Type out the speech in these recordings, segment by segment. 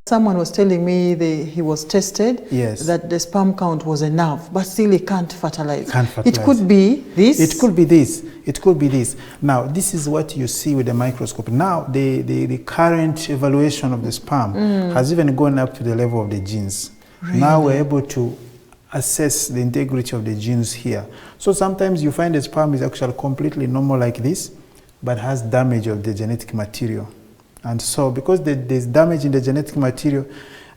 Someone was telling me he was tested, yes, that the sperm count was enough, but still he can't fertilize. Can't fertilize. It could be this. It could be this. It could be this. Now, this is what you see with the microscope. Now, the current evaluation of the sperm has even gone up to the level of the genes. Really? Now we're able to assess the integrity of the genes here. So sometimes you find the sperm is actually completely normal like this, but has damage of the genetic material. And so because there's damage in the genetic material,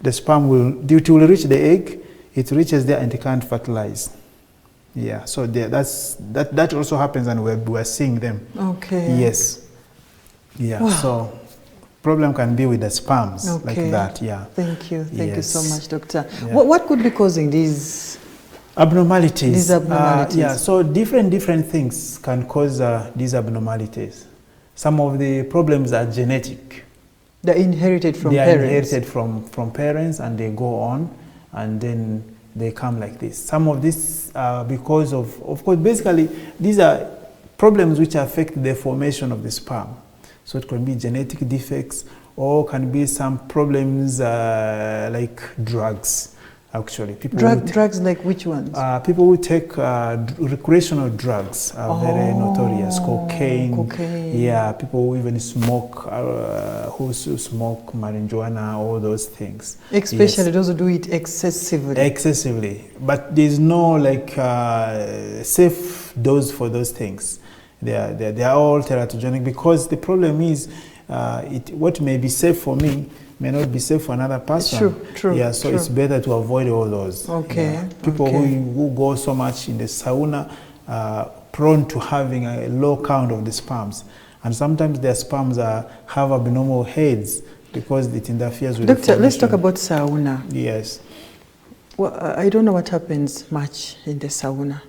the sperm will reach the egg, it reaches there and it can't fertilize. Yeah, so that also happens, and we're seeing them. Okay. Yes. Yeah, wow. So problem can be with the sperms, like that, yeah. Thank you. Thank you so much, Doctor. Yeah. What could be causing these abnormalities? These abnormalities. Yeah, so different things can cause these abnormalities. Some of the problems are genetic. They're inherited from parents. They are inherited from parents, and they go on, and then they come like this. Some of this because of course, basically, these are problems which affect the formation of the sperm. So it can be genetic defects, or can be some problems like drugs. Actually, drugs like which ones? People who take recreational drugs are very notorious. Cocaine. Yeah, people who even smoke, who smoke marijuana, all those things. Especially those who do it excessively. Excessively, but there's no like safe dose for those things. They are all teratogenic, because the problem is what may be safe for me may not be safe for another person. True. Yeah, so it's better to avoid all those. Okay. Yeah. People who go so much in the sauna are prone to having a low count of the sperms, and sometimes their sperms have abnormal heads because it interferes with. Doctor, let's talk about sauna. Yes. Well, I don't know what happens much in the sauna.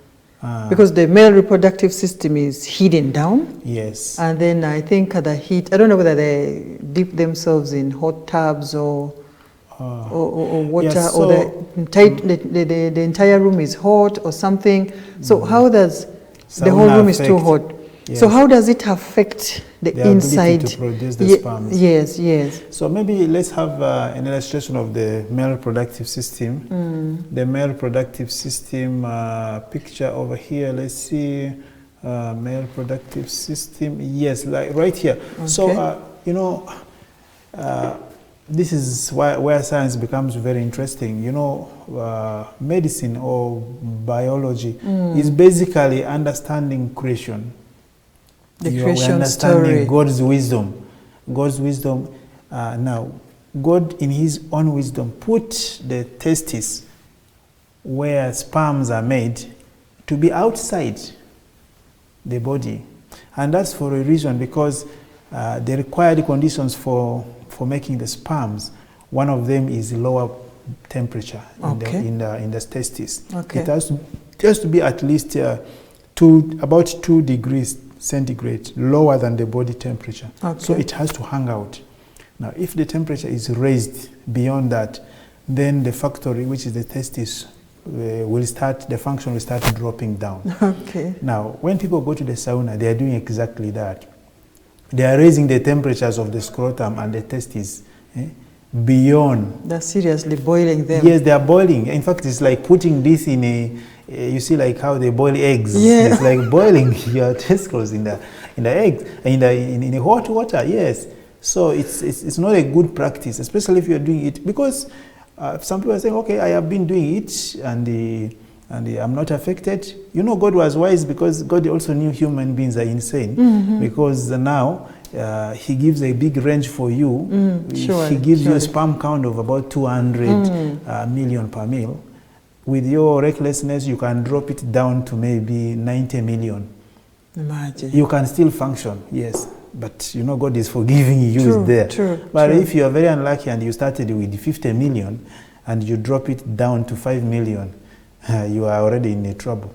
Because the male reproductive system is hidden down. Yes. And then I think the heat, I don't know whether they dip themselves in hot tubs or water, yes, or the entire room is hot or something. So how does the whole room is too hot? Yes. So how does it affect the inside? To produce the sperms. Yes. So maybe let's have an illustration of the male reproductive system. The male reproductive system picture over here. Let's see, male reproductive system. Yes, like right here. Okay. So you know, this is where science becomes very interesting. You know, medicine or biology is basically understanding creation. The creation understanding story. God's wisdom. God's wisdom. Now, God in His own wisdom put the testes where sperms are made to be outside the body. And that's for a reason, because the required conditions for making the sperms, one of them is lower temperature in the testes. Okay. It has to be at least about 2 degrees centigrade lower than the body temperature. Okay. So it has to hang out. Now, if the temperature is raised beyond that, then the factory, which is the testis, the function will start dropping down. Okay. Now, when people go to the sauna, they are doing exactly that. They are raising the temperatures of the scrotum and the testes beyond. They're seriously boiling them. Yes, they are boiling. In fact, it's like putting this in a, you see like how they boil eggs. Yeah. It's like boiling your testicles in the eggs, in the hot water. Yes. So it's not a good practice, especially if you're doing it, because some people are saying, okay, I have been doing it and I'm not affected. You know, God was wise, because God also knew human beings are insane, because now He gives a big range for you. He gives you a sperm count of about 200 million per mil. With your recklessness, you can drop it down to maybe 90 million. Imagine. You can still function, yes. But you know, God is forgiving you there. But if you are very unlucky and you started with 50 million and you drop it down to 5 million, you are already in trouble.